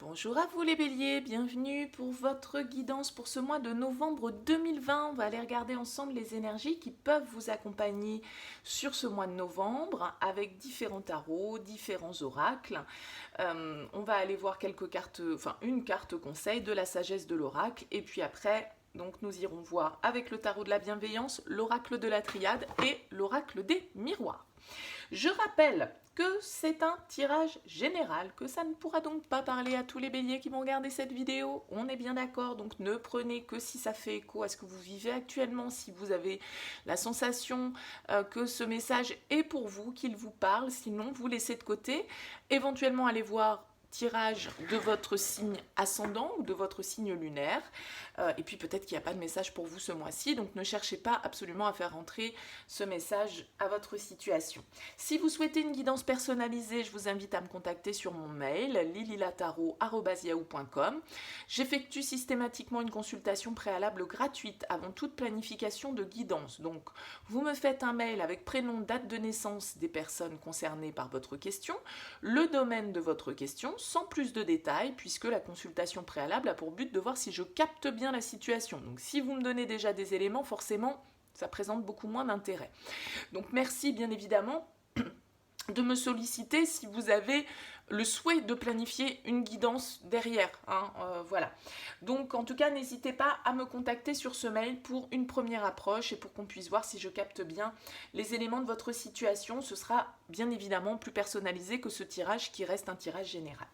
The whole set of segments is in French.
Bonjour à vous les béliers, bienvenue pour votre guidance pour ce mois de novembre 2020. On va aller regarder ensemble les énergies qui peuvent vous accompagner sur ce mois de novembre avec différents tarots, différents oracles. On va aller voir quelques cartes, une carte conseil de la sagesse de l'oracle et puis après... Donc nous irons voir avec le tarot de la bienveillance, l'oracle de la triade et l'oracle des miroirs. Je rappelle que c'est un tirage général, que ça ne pourra donc pas parler à tous les béliers qui vont regarder cette vidéo. On est bien d'accord, donc ne prenez que si ça fait écho à ce que vous vivez actuellement, si vous avez la sensation que ce message est pour vous, qu'il vous parle, sinon vous laissez de côté. Éventuellement allez voir tirage de votre signe ascendant ou de votre signe lunaire. Et puis peut-être qu'il n'y a pas de message pour vous ce mois-ci, donc ne cherchez pas absolument à faire rentrer ce message à votre situation. Si vous souhaitez une guidance personnalisée, je vous invite à me contacter sur mon mail lililataro@yahoo.com. J'effectue systématiquement une consultation préalable gratuite avant toute planification de guidance. Donc vous me faites un mail avec prénom, date de naissance des personnes concernées par votre question, le domaine de votre question, sans plus de détails, puisque la consultation préalable a pour but de voir si je capte bien la situation. Donc si vous me donnez déjà des éléments, forcément, ça présente beaucoup moins d'intérêt. Donc merci bien évidemment de me solliciter si vous avez le souhait de planifier une guidance derrière. Voilà. Donc en tout cas, n'hésitez pas à me contacter sur ce mail pour une première approche et pour qu'on puisse voir si je capte bien les éléments de votre situation. Ce sera bien évidemment plus personnalisé que ce tirage qui reste un tirage général.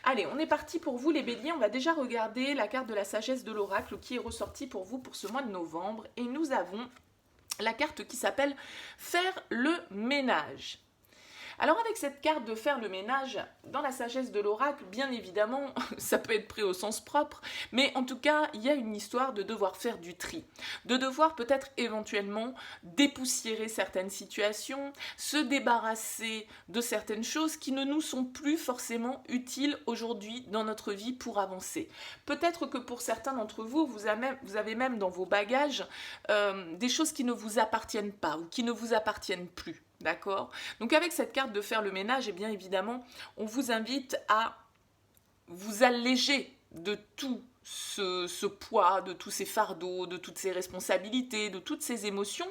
Allez, on est parti pour vous les béliers. On va déjà regarder la carte de la sagesse de l'oracle qui est ressortie pour vous pour ce mois de novembre. Et nous avons la carte qui s'appelle « Faire le ménage ». Alors avec cette carte de faire le ménage, dans la sagesse de l'oracle, bien évidemment, ça peut être pris au sens propre, mais en tout cas, il y a une histoire de devoir faire du tri, de devoir peut-être éventuellement dépoussiérer certaines situations, se débarrasser de certaines choses qui ne nous sont plus forcément utiles aujourd'hui dans notre vie pour avancer. Peut-être que pour certains d'entre vous, vous avez même dans vos bagages des choses qui ne vous appartiennent pas ou qui ne vous appartiennent plus. D'accord ? Donc avec cette carte de faire le ménage, et bien évidemment, on vous invite à vous alléger de tout ce poids, de tous ces fardeaux, de toutes ces responsabilités, de toutes ces émotions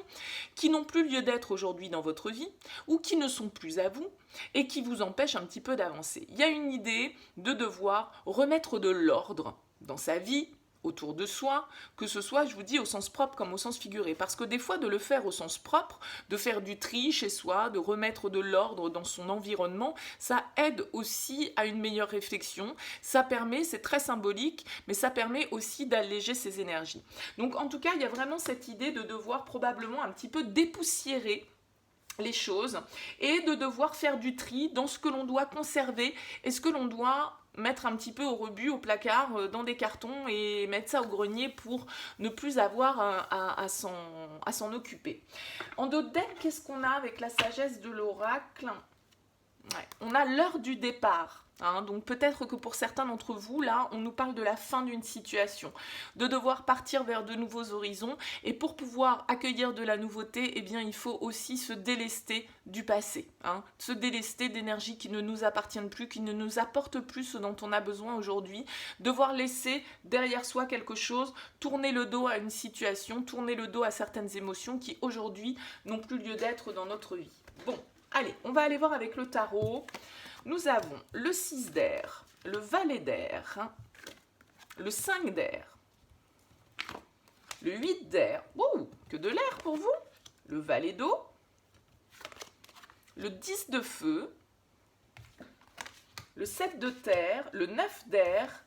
qui n'ont plus lieu d'être aujourd'hui dans votre vie ou qui ne sont plus à vous et qui vous empêchent un petit peu d'avancer. Il y a une idée de devoir remettre de l'ordre dans sa vie, autour de soi, que ce soit, je vous dis, au sens propre comme au sens figuré. Parce que des fois, de le faire au sens propre, de faire du tri chez soi, de remettre de l'ordre dans son environnement, ça aide aussi à une meilleure réflexion. Ça permet, c'est très symbolique, mais ça permet aussi d'alléger ses énergies. Donc en tout cas, il y a vraiment cette idée de devoir probablement un petit peu dépoussiérer les choses et de devoir faire du tri dans ce que l'on doit conserver et ce que l'on doit mettre un petit peu au rebut, au placard, dans des cartons et mettre ça au grenier pour ne plus avoir à s'en occuper. En dos de deck, qu'est-ce qu'on a avec la sagesse de l'oracle ? On a l'heure du départ. Donc peut-être que pour certains d'entre vous, là, on nous parle de la fin d'une situation, de devoir partir vers de nouveaux horizons, et pour pouvoir accueillir de la nouveauté, eh bien, il faut aussi se délester du passé, se délester d'énergies qui ne nous appartiennent plus, qui ne nous apportent plus ce dont on a besoin aujourd'hui, devoir laisser derrière soi quelque chose, tourner le dos à une situation, tourner le dos à certaines émotions qui aujourd'hui n'ont plus lieu d'être dans notre vie. Bon, allez, on va aller voir avec le tarot. Nous avons le 6 d'air, le valet d'air, le 5 d'air, le 8 d'air, que de l'air pour vous, le valet d'eau, le 10 de feu, le 7 de terre, le 9 d'air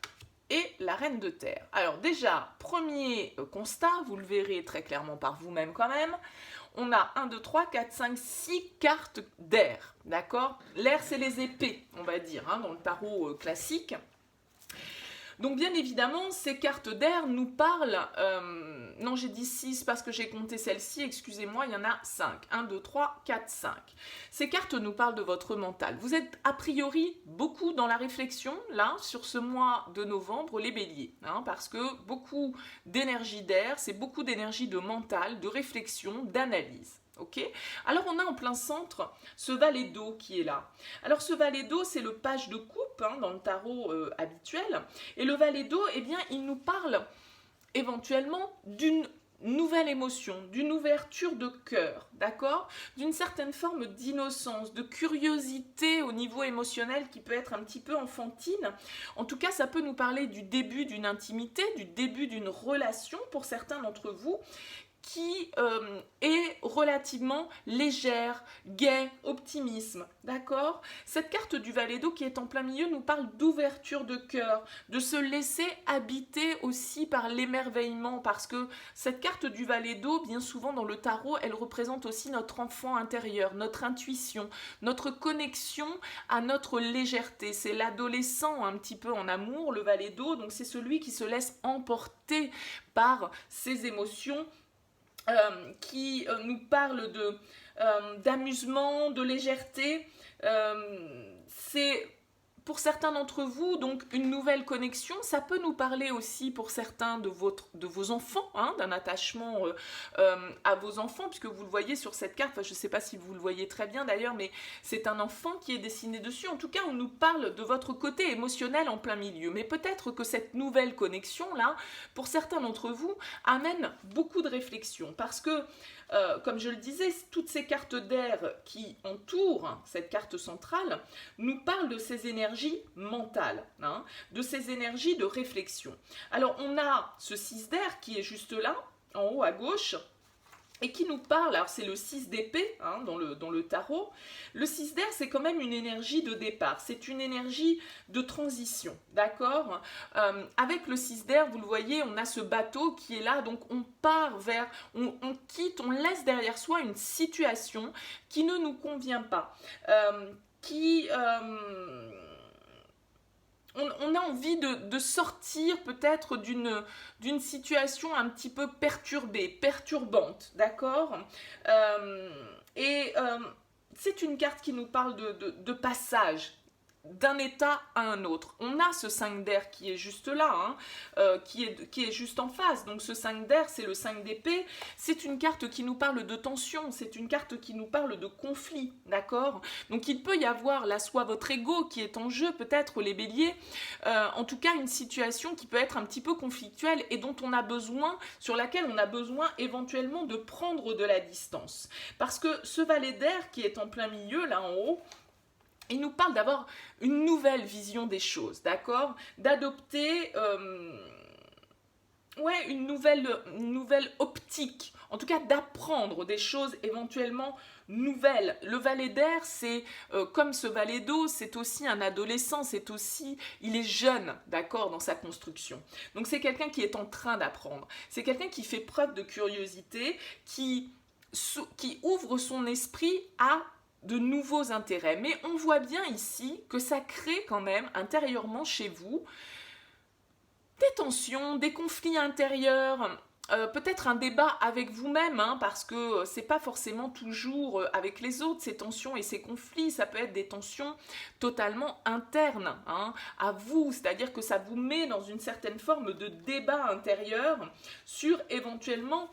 et la reine de terre. Alors déjà, premier constat, vous le verrez très clairement par vous-même quand même, on a 1, 2, 3, 4, 5, 6 cartes d'air, d'accord ? L'air, c'est les épées, on va dire, dans le tarot classique. Donc bien évidemment, ces cartes d'air nous parlent... non, j'ai dit 6 parce que j'ai compté celle-ci, excusez-moi, il y en a 5. 1, 2, 3, 4, 5. Ces cartes nous parlent de votre mental. Vous êtes a priori beaucoup dans la réflexion, là, sur ce mois de novembre, les béliers. Parce que beaucoup d'énergie d'air, c'est beaucoup d'énergie de mental, de réflexion, d'analyse. ok? Alors on a en plein centre ce valet d'eau qui est là. Alors ce valet d'eau, c'est le page de coupe hein, dans le tarot habituel. Et le valet d'eau, eh bien, il nous parle éventuellement d'une nouvelle émotion, d'une ouverture de cœur, d'accord? D'une certaine forme d'innocence, de curiosité au niveau émotionnel qui peut être un petit peu enfantine. En tout cas, ça peut nous parler du début d'une intimité, du début d'une relation pour certains d'entre vous, qui est relativement légère, gaie, optimisme, d'accord? Cette carte du valet d'eau qui est en plein milieu nous parle d'ouverture de cœur, de se laisser habiter aussi par l'émerveillement, parce que cette carte du valet d'eau, bien souvent dans le tarot, elle représente aussi notre enfant intérieur, notre intuition, notre connexion à notre légèreté. C'est l'adolescent un petit peu en amour, le valet d'eau, donc c'est celui qui se laisse emporter par ses émotions, qui nous parle d'amusement, de légèreté. C'est pour certains d'entre vous donc une nouvelle connexion. Ça peut nous parler aussi pour certains de vos enfants, hein, d'un attachement à vos enfants, puisque vous le voyez sur cette carte. Enfin, je ne sais pas si vous le voyez très bien d'ailleurs, mais c'est un enfant qui est dessiné dessus. En tout cas, on nous parle de votre côté émotionnel en plein milieu. Mais peut-être que cette nouvelle connexion-là, pour certains d'entre vous, amène beaucoup de réflexion. Parce que comme je le disais, toutes ces cartes d'air qui entourent cette carte centrale nous parlent de ces énergies mentales, hein, de ces énergies de réflexion. Alors on a ce 6 d'air qui est juste là, en haut à gauche, et qui nous parle, alors c'est le 6 d'épée hein, dans le tarot. Le 6 d'air, c'est quand même une énergie de départ, c'est une énergie de transition, d'accord? Avec le 6 d'air, vous le voyez, on a ce bateau qui est là, donc on part vers, on quitte, on laisse derrière soi une situation qui ne nous convient pas, on a envie de sortir peut-être d'une situation un petit peu perturbée, perturbante, d'accord? C'est une carte qui nous parle de passage d'un état à un autre. On a ce 5 d'air qui est juste là, hein, qui est juste en face. Donc ce 5 d'air, c'est le 5 d'épée. C'est une carte qui nous parle de tension, c'est une carte qui nous parle de conflit, d'accord? Donc il peut y avoir là soit votre ego qui est en jeu, peut-être les béliers, en tout cas une situation qui peut être un petit peu conflictuelle et dont on a besoin, sur laquelle on a besoin éventuellement de prendre de la distance. Parce que ce valet d'air qui est en plein milieu, là en haut, il nous parle d'avoir une nouvelle vision des choses, d'accord? D'adopter une nouvelle optique, en tout cas d'apprendre des choses éventuellement nouvelles. Le valet d'air, c'est comme ce valet d'eau, c'est aussi un adolescent, il est jeune, d'accord, dans sa construction. Donc c'est quelqu'un qui est en train d'apprendre, c'est quelqu'un qui fait preuve de curiosité, qui ouvre son esprit à de nouveaux intérêts. Mais on voit bien ici que ça crée quand même intérieurement chez vous des tensions, des conflits intérieurs, peut-être un débat avec vous-même, hein, parce que c'est pas forcément toujours avec les autres, ces tensions et ces conflits, ça peut être des tensions totalement internes hein, à vous, c'est-à-dire que ça vous met dans une certaine forme de débat intérieur sur éventuellement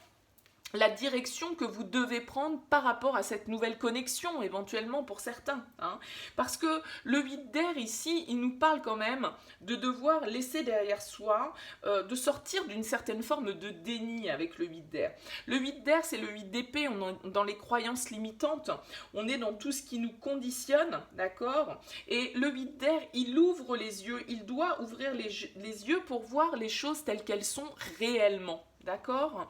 la direction que vous devez prendre par rapport à cette nouvelle connexion, éventuellement pour certains. Hein. Parce que le 8 d'air ici, il nous parle quand même de devoir laisser derrière soi, de sortir d'une certaine forme de déni avec le 8 d'air. Le 8 d'air, c'est le 8 d'épée, on est dans les croyances limitantes, on est dans tout ce qui nous conditionne, d'accord? Et le 8 d'air, il ouvre les yeux, il doit ouvrir les yeux pour voir les choses telles qu'elles sont réellement. D'accord,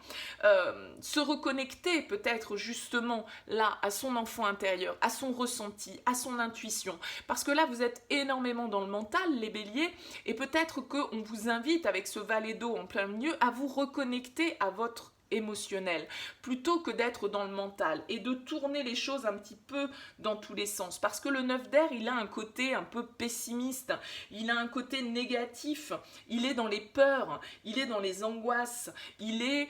se reconnecter peut-être justement là à son enfant intérieur, à son ressenti, à son intuition. Parce que là, vous êtes énormément dans le mental, les béliers, et peut-être qu'on vous invite avec ce valet d'eau en plein milieu à vous reconnecter à votre émotionnel, plutôt que d'être dans le mental et de tourner les choses un petit peu dans tous les sens. Parce que le 9 d'air, il a un côté un peu pessimiste, il a un côté négatif, il est dans les peurs, il est dans les angoisses, il est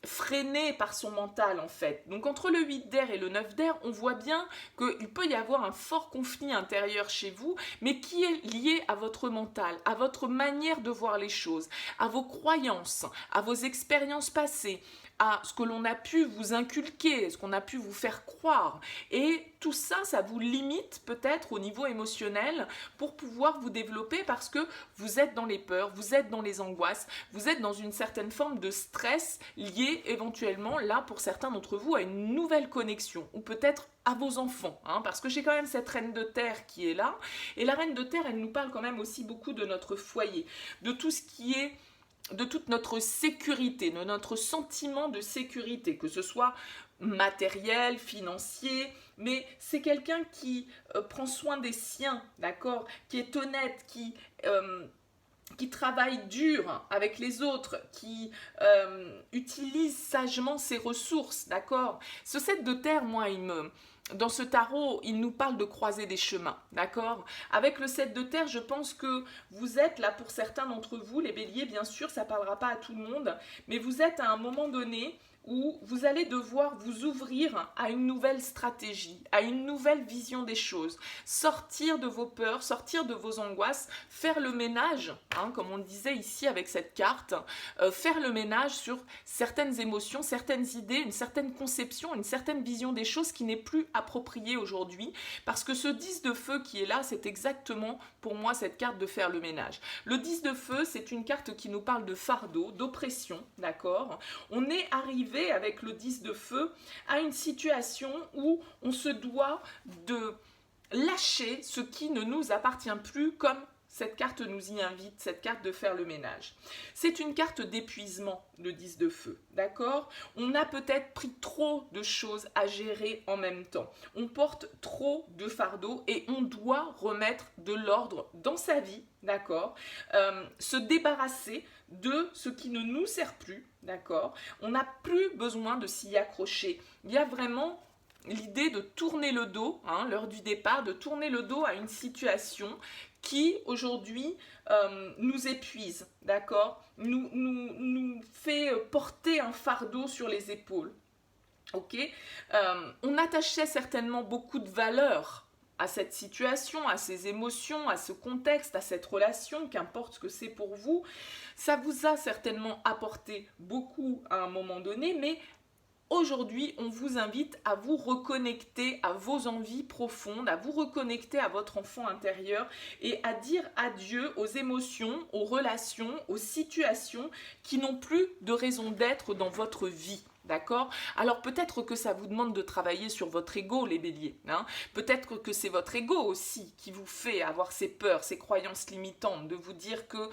freiné par son mental en fait. Donc entre le 8 d'air et le 9 d'air, on voit bien qu'il peut y avoir un fort conflit intérieur chez vous, mais qui est lié à votre mental, à votre manière de voir les choses, à vos croyances, à vos expériences passées, à ce que l'on a pu vous inculquer, ce qu'on a pu vous faire croire. Et tout ça, ça vous limite peut-être au niveau émotionnel pour pouvoir vous développer parce que vous êtes dans les peurs, vous êtes dans les angoisses, vous êtes dans une certaine forme de stress lié éventuellement, là pour certains d'entre vous, à une nouvelle connexion ou peut-être à vos enfants, hein, parce que j'ai quand même cette reine de terre qui est là, et la reine de terre, elle nous parle quand même aussi beaucoup de notre foyer, de tout ce qui est de toute notre sécurité, de notre sentiment de sécurité, que ce soit matériel, financier, mais c'est quelqu'un qui prend soin des siens, d'accord, qui est honnête, qui travaille dur avec les autres, qui utilise sagement ses ressources, d'accord. Ce 7 de terre, moi, dans ce tarot, il nous parle de croiser des chemins, d'accord. Avec le 7 de terre, je pense que vous êtes là pour certains d'entre vous, les béliers, bien sûr, ça ne parlera pas à tout le monde, mais vous êtes à un moment donné où vous allez devoir vous ouvrir à une nouvelle stratégie, à une nouvelle vision des choses, sortir de vos peurs, sortir de vos angoisses, faire le ménage, hein, comme on le disait ici avec cette carte, faire le ménage sur certaines émotions, certaines idées, une certaine conception, une certaine vision des choses qui n'est plus appropriée aujourd'hui, parce que ce 10 de feu qui est là, c'est exactement pour moi cette carte de faire le ménage. Le 10 de feu, c'est une carte qui nous parle de fardeau, d'oppression, d'accord. On est arrivé avec le 10 de feu à une situation où on se doit de lâcher ce qui ne nous appartient plus, comme cette carte nous y invite, cette carte de faire le ménage. C'est une carte d'épuisement, le 10 de feu, d'accord. On a peut-être pris trop de choses à gérer en même temps. On porte trop de fardeaux et on doit remettre de l'ordre dans sa vie, d'accord. Se débarrasser de ce qui ne nous sert plus, d'accord. On n'a plus besoin de s'y accrocher. Il y a vraiment l'idée de tourner le dos, hein, l'heure du départ, de tourner le dos à une situation qui aujourd'hui nous épuise, d'accord, nous fait porter un fardeau sur les épaules. Ok, on attachait certainement beaucoup de valeur à cette situation, à ces émotions, à ce contexte, à cette relation, qu'importe ce que c'est pour vous. Ça vous a certainement apporté beaucoup à un moment donné, mais aujourd'hui, on vous invite à vous reconnecter à vos envies profondes, à vous reconnecter à votre enfant intérieur et à dire adieu aux émotions, aux relations, aux situations qui n'ont plus de raison d'être dans votre vie. D'accord? Alors peut-être que ça vous demande de travailler sur votre ego, les béliers. Hein? Peut-être que c'est votre ego aussi qui vous fait avoir ces peurs, ces croyances limitantes, de vous dire que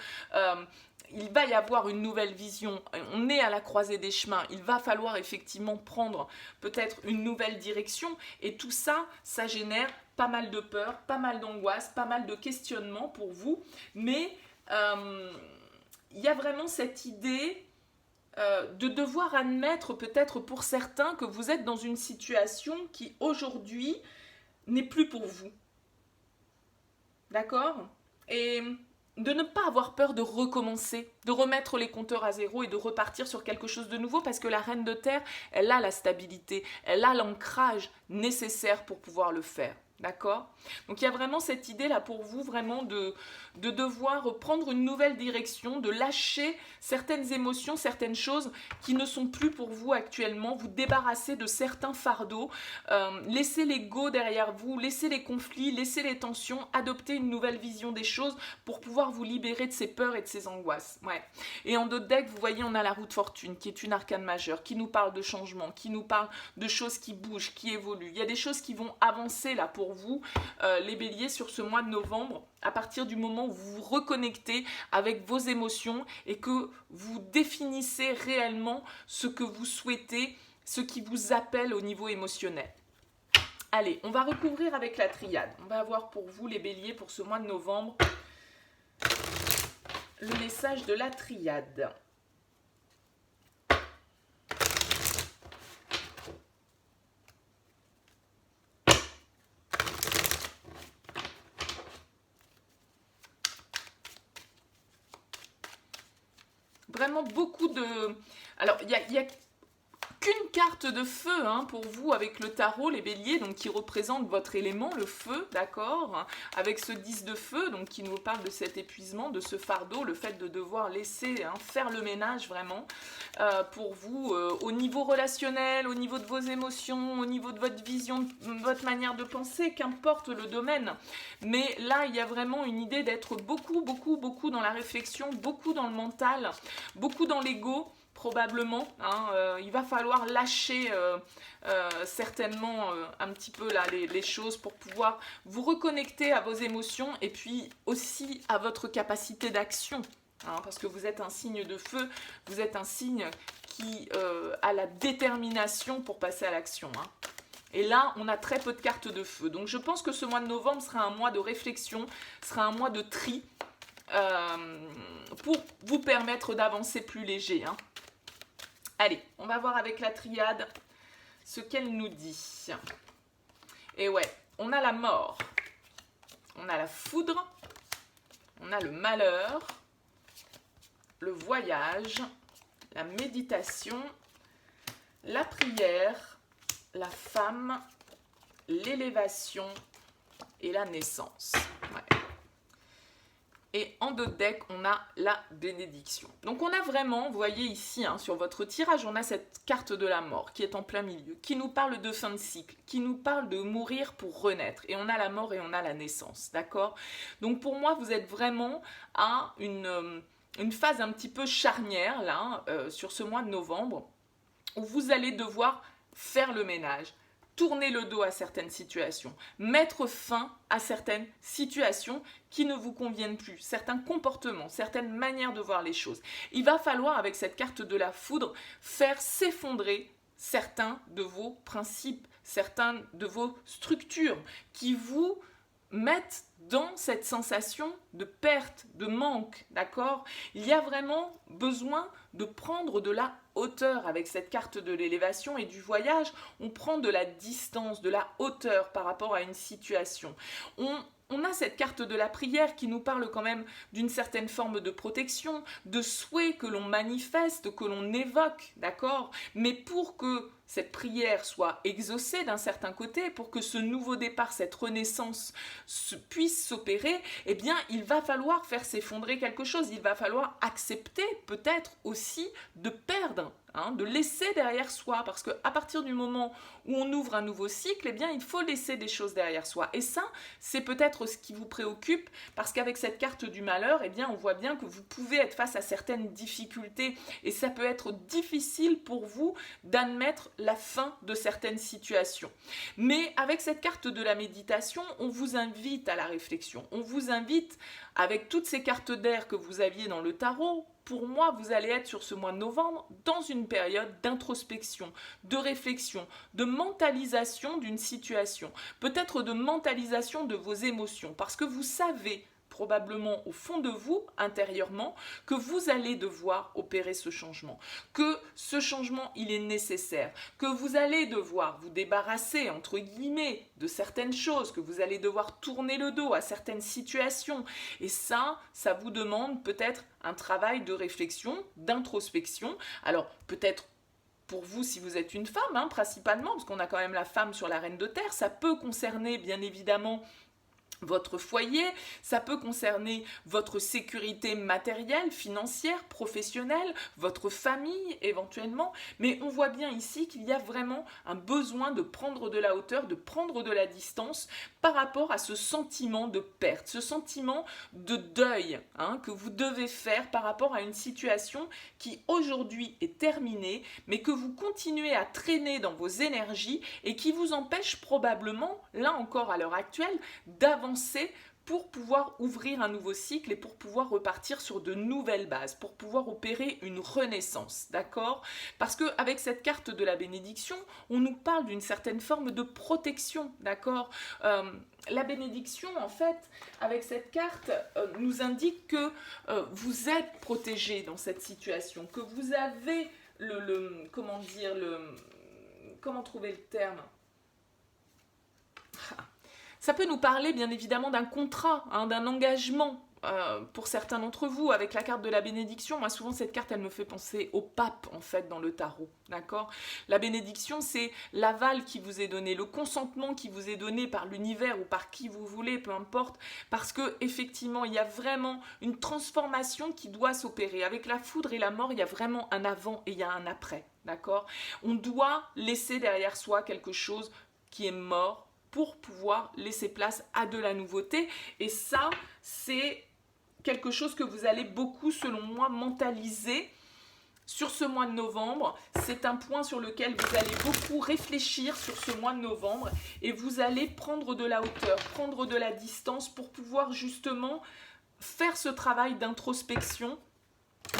il va y avoir une nouvelle vision, on est à la croisée des chemins, il va falloir effectivement prendre peut-être une nouvelle direction, et tout ça, ça génère pas mal de peur, pas mal d'angoisse, pas mal de questionnements pour vous, mais il y a vraiment cette idée de devoir admettre peut-être pour certains que vous êtes dans une situation qui aujourd'hui n'est plus pour vous. D'accord? Et de ne pas avoir peur de recommencer, de remettre les compteurs à zéro et de repartir sur quelque chose de nouveau, parce que la reine de terre, elle a la stabilité, elle a l'ancrage nécessaire pour pouvoir le faire. D'accord? Donc il y a vraiment cette idée là pour vous, vraiment de devoir prendre une nouvelle direction, de lâcher certaines émotions, certaines choses qui ne sont plus pour vous actuellement, vous débarrasser de certains fardeaux, laisser l'ego derrière vous, laisser les conflits, laisser les tensions, adopter une nouvelle vision des choses pour pouvoir vous libérer de ces peurs et de ces angoisses. Ouais. Et en d'autres decks, vous voyez, on a la roue de fortune qui est une arcane majeure, qui nous parle de changement, qui nous parle de choses qui bougent, qui évoluent. Il y a des choses qui vont avancer là pour vous, les béliers, sur ce mois de novembre, à partir du moment où vous vous reconnectez avec vos émotions et que vous définissez réellement ce que vous souhaitez, ce qui vous appelle au niveau émotionnel. Allez, on va recouvrir avec la triade. On va avoir pour vous, les béliers, pour ce mois de novembre, le message de la triade. Vraiment beaucoup de... Alors, il y a qu'une carte de feu hein, pour vous avec le tarot, les béliers, donc qui représente votre élément, le feu, d'accord, avec ce 10 de feu, donc qui nous parle de cet épuisement, de ce fardeau, le fait de devoir laisser faire le ménage vraiment pour vous au niveau relationnel, au niveau de vos émotions, au niveau de votre vision, de votre manière de penser, qu'importe le domaine. Mais là, il y a vraiment une idée d'être beaucoup dans la réflexion, beaucoup dans le mental, beaucoup dans l'ego, probablement. Il va falloir lâcher certainement un petit peu là les choses pour pouvoir vous reconnecter à vos émotions et puis aussi à votre capacité d'action. Parce que vous êtes un signe de feu, vous êtes un signe qui a la détermination pour passer à l'action. Et là, on a très peu de cartes de feu. Donc je pense que ce mois de novembre sera un mois de réflexion, sera un mois de tri pour vous permettre d'avancer plus léger. Allez, on va voir avec la triade ce qu'elle nous dit. Et ouais, on a la mort, on a la foudre, on a le malheur, le voyage, la méditation, la prière, la femme, l'élévation et la naissance. Ouais. Et en deux decks, on a la bénédiction. Donc on a vraiment, vous voyez ici, sur votre tirage, on a cette carte de la mort qui est en plein milieu, qui nous parle de fin de cycle, qui nous parle de mourir pour renaître. Et on a la mort et on a la naissance, d'accord? Donc pour moi, vous êtes vraiment à une phase un petit peu charnière, là, sur ce mois de novembre, où vous allez devoir faire le ménage, tourner le dos à certaines situations, mettre fin à certaines situations qui ne vous conviennent plus, certains comportements, certaines manières de voir les choses. Il va falloir, avec cette carte de la foudre, faire s'effondrer certains de vos principes, certains de vos structures qui vous mettent dans cette sensation de perte, de manque, d'accord? Il y a vraiment besoin de prendre de la hauteur avec cette carte de l'élévation et du voyage. On prend de la distance, de la hauteur par rapport à une situation. On a cette carte de la prière qui nous parle quand même d'une certaine forme de protection, de souhait que l'on manifeste, que l'on évoque, d'accord? Mais pour que cette prière soit exaucée d'un certain côté, pour que ce nouveau départ, cette renaissance puisse s'opérer, eh bien, il va falloir faire s'effondrer quelque chose. Il va falloir accepter peut-être aussi de perdre, de laisser derrière soi. Parce qu'à partir du moment où on ouvre un nouveau cycle, eh bien, il faut laisser des choses derrière soi. Et ça, c'est peut-être ce qui vous préoccupe, parce qu'avec cette carte du malheur, eh bien, on voit bien que vous pouvez être face à certaines difficultés. Et ça peut être difficile pour vous d'admettre la fin de certaines situations. Mais avec cette carte de la méditation, on vous invite à la réflexion. On vous invite, avec toutes ces cartes d'air que vous aviez dans le tarot, pour moi, vous allez être sur ce mois de novembre dans une période d'introspection, de réflexion, de mentalisation d'une situation, peut-être de mentalisation de vos émotions, parce que vous savez probablement au fond de vous, intérieurement, que vous allez devoir opérer ce changement, que ce changement, il est nécessaire, que vous allez devoir vous débarrasser, entre guillemets, de certaines choses, que vous allez devoir tourner le dos à certaines situations. Et ça vous demande peut-être un travail de réflexion, d'introspection. Alors, peut-être pour vous, si vous êtes une femme, principalement, parce qu'on a quand même la femme sur la reine de terre, ça peut concerner, bien évidemment, votre foyer, ça peut concerner votre sécurité matérielle, financière, professionnelle, votre famille éventuellement, mais on voit bien ici qu'il y a vraiment un besoin de prendre de la hauteur, de prendre de la distance par rapport à ce sentiment de perte, ce sentiment de deuil que vous devez faire par rapport à une situation qui aujourd'hui est terminée, mais que vous continuez à traîner dans vos énergies et qui vous empêche probablement, là encore à l'heure actuelle, d'avancer pour pouvoir ouvrir un nouveau cycle et pour pouvoir repartir sur de nouvelles bases, pour pouvoir opérer une renaissance, d'accord? Parce qu'avec cette carte de la bénédiction, on nous parle d'une certaine forme de protection, d'accord? La bénédiction, en fait, avec cette carte, nous indique que vous êtes protégé dans cette situation, que vous avez comment trouver le terme? Ça peut nous parler bien évidemment d'un contrat, d'un engagement pour certains d'entre vous, avec la carte de la bénédiction, moi souvent cette carte elle me fait penser au pape en fait dans le tarot, d'accord? La bénédiction c'est l'aval qui vous est donné, le consentement qui vous est donné par l'univers ou par qui vous voulez, peu importe, parce que effectivement il y a vraiment une transformation qui doit s'opérer. Avec la foudre et la mort, il y a vraiment un avant et il y a un après, d'accord? On doit laisser derrière soi quelque chose qui est mort pour pouvoir laisser place à de la nouveauté. Et ça, c'est quelque chose que vous allez beaucoup, selon moi, mentaliser sur ce mois de novembre. C'est un point sur lequel vous allez beaucoup réfléchir sur ce mois de novembre et vous allez prendre de la hauteur, prendre de la distance pour pouvoir justement faire ce travail d'introspection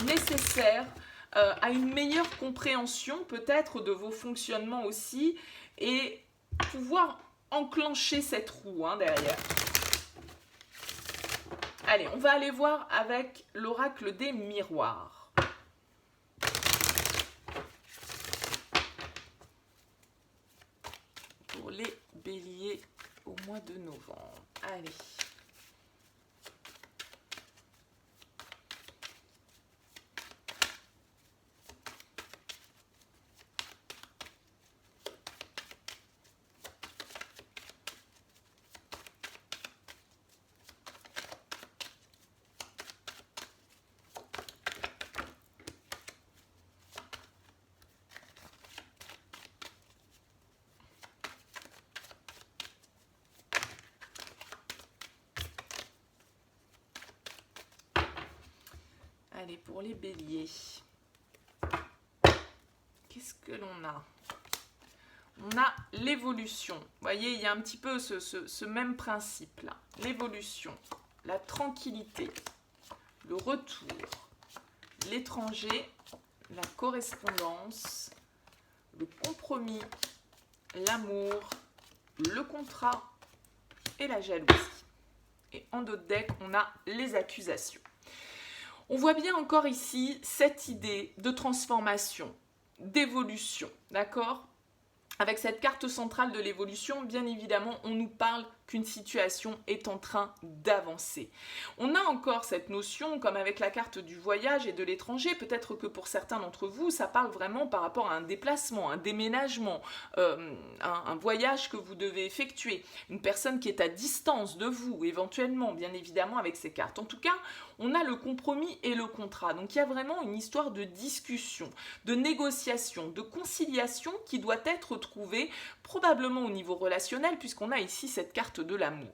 nécessaire à une meilleure compréhension peut-être de vos fonctionnements aussi et pouvoir enclencher cette roue derrière. Allez, on va aller voir avec l'oracle des miroirs. Pour les béliers au mois de novembre. Allez. Allez, pour les béliers, qu'est-ce que l'on a? On a l'évolution. Vous voyez, il y a un petit peu ce même principe-là. L'évolution, la tranquillité, le retour, l'étranger, la correspondance, le compromis, l'amour, le contrat et la jalousie. Et en d'autres decks, on a les accusations. On voit bien encore ici cette idée de transformation, d'évolution, d'accord? Avec cette carte centrale de l'évolution, bien évidemment, on nous parle qu'une situation est en train d'avancer. On a encore cette notion, comme avec la carte du voyage et de l'étranger, peut-être que pour certains d'entre vous, ça parle vraiment par rapport à un déplacement, un déménagement, un voyage que vous devez effectuer, une personne qui est à distance de vous, éventuellement, bien évidemment, avec ces cartes. En tout cas, on a le compromis et le contrat. Donc, il y a vraiment une histoire de discussion, de négociation, de conciliation qui doit être trouvée probablement au niveau relationnel, puisqu'on a ici cette carte de l'amour.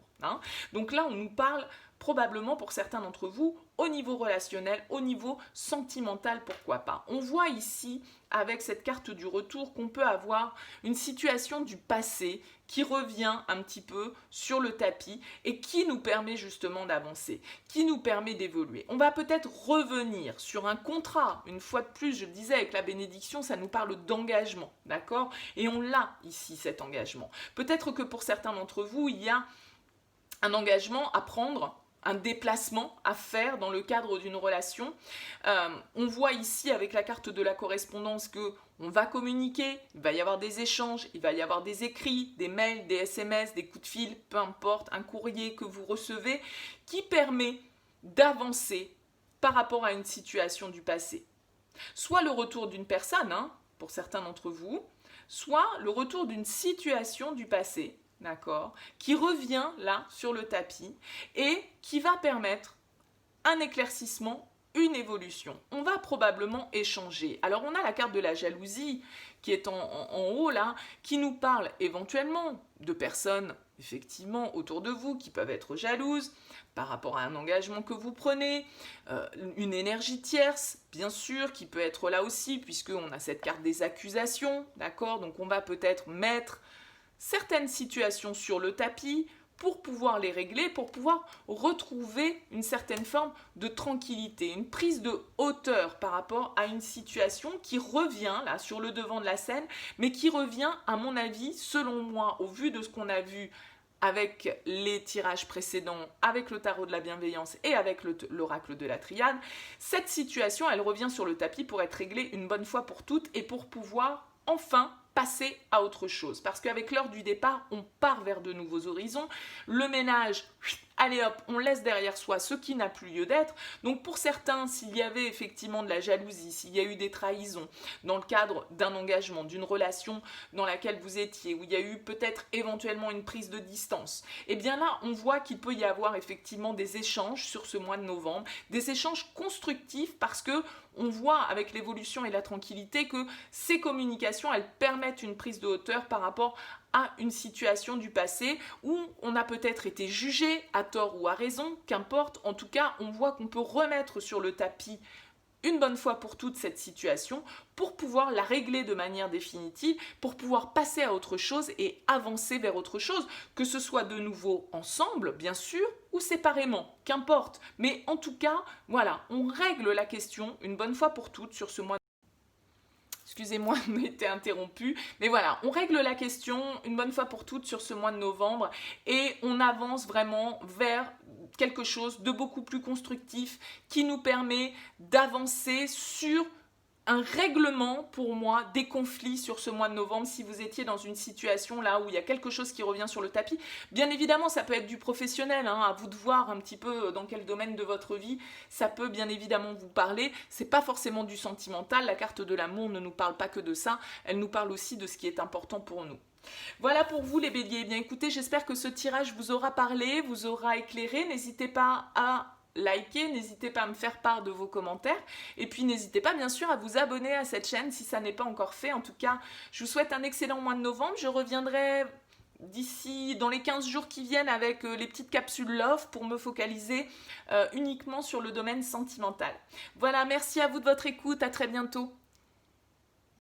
Donc là, on nous parle probablement pour certains d'entre vous au niveau relationnel, au niveau sentimental, pourquoi pas. On voit ici, avec cette carte du retour, qu'on peut avoir une situation du passé qui revient un petit peu sur le tapis et qui nous permet justement d'avancer, qui nous permet d'évoluer. On va peut-être revenir sur un contrat. Une fois de plus, je le disais, avec la bénédiction, ça nous parle d'engagement, d'accord? Et on l'a ici, cet engagement. Peut-être que pour certains d'entre vous, il y a un engagement à prendre, un déplacement à faire dans le cadre d'une relation. On voit ici avec la carte de la correspondance que on va communiquer, il va y avoir des échanges, il va y avoir des écrits, des mails, des SMS, des coups de fil, peu importe, un courrier que vous recevez qui permet d'avancer par rapport à une situation du passé. Soit le retour d'une personne, pour certains d'entre vous, soit le retour d'une situation du passé, d'accord, qui revient là sur le tapis et qui va permettre un éclaircissement, une évolution. On va probablement échanger. Alors on a la carte de la jalousie qui est en haut là, qui nous parle éventuellement de personnes effectivement autour de vous qui peuvent être jalouses par rapport à un engagement que vous prenez, une énergie tierce, bien sûr, qui peut être là aussi, puisqu'on a cette carte des accusations, d'accord? Donc on va peut-être mettre certaines situations sur le tapis pour pouvoir les régler, pour pouvoir retrouver une certaine forme de tranquillité, une prise de hauteur par rapport à une situation qui revient là sur le devant de la scène, mais qui revient, à mon avis, selon moi, au vu de ce qu'on a vu avec les tirages précédents, avec le tarot de la bienveillance et avec l'oracle de la triade, cette situation, elle revient sur le tapis pour être réglée une bonne fois pour toutes et pour pouvoir enfin passer à autre chose. Parce qu'avec l'heure du départ, on part vers de nouveaux horizons. Le ménage, allez hop, on laisse derrière soi ce qui n'a plus lieu d'être. Donc pour certains, s'il y avait effectivement de la jalousie, s'il y a eu des trahisons dans le cadre d'un engagement, d'une relation dans laquelle vous étiez, où il y a eu peut-être éventuellement une prise de distance, et bien là, on voit qu'il peut y avoir effectivement des échanges sur ce mois de novembre, des échanges constructifs parce que on voit avec l'évolution et la tranquillité que ces communications, elles permettent une prise de hauteur par rapport à une situation du passé où on a peut-être été jugé à tort ou à raison, qu'importe, en tout cas, on voit qu'on peut remettre sur le tapis une bonne fois pour toutes cette situation pour pouvoir la régler de manière définitive, pour pouvoir passer à autre chose et avancer vers autre chose, que ce soit de nouveau ensemble, bien sûr, ou séparément, qu'importe. Mais en tout cas, voilà, on règle la question une bonne fois pour toutes sur ce mois. Excusez-moi de m'être interrompu, mais voilà, on règle la question une bonne fois pour toutes sur ce mois de novembre et on avance vraiment vers quelque chose de beaucoup plus constructif qui nous permet d'avancer sur un règlement pour moi des conflits sur ce mois de novembre si vous étiez dans une situation là où il y a quelque chose qui revient sur le tapis. Bien évidemment, ça peut être du professionnel, hein, à vous de voir un petit peu dans quel domaine de votre vie ça peut bien évidemment vous parler. C'est pas forcément du sentimental, la carte de l'amour ne nous parle pas que de ça, elle nous parle aussi de ce qui est important pour nous. Voilà pour vous les béliers. Eh bien écoutez, j'espère que ce tirage vous aura parlé, vous aura éclairé. N'hésitez pas à liker, n'hésitez pas à me faire part de vos commentaires et puis n'hésitez pas bien sûr à vous abonner à cette chaîne si ça n'est pas encore fait. En tout cas, je vous souhaite un excellent mois de novembre. Je reviendrai d'ici dans les 15 jours qui viennent avec les petites capsules Love pour me focaliser uniquement sur le domaine sentimental. Voilà, merci à vous de votre écoute, à très bientôt.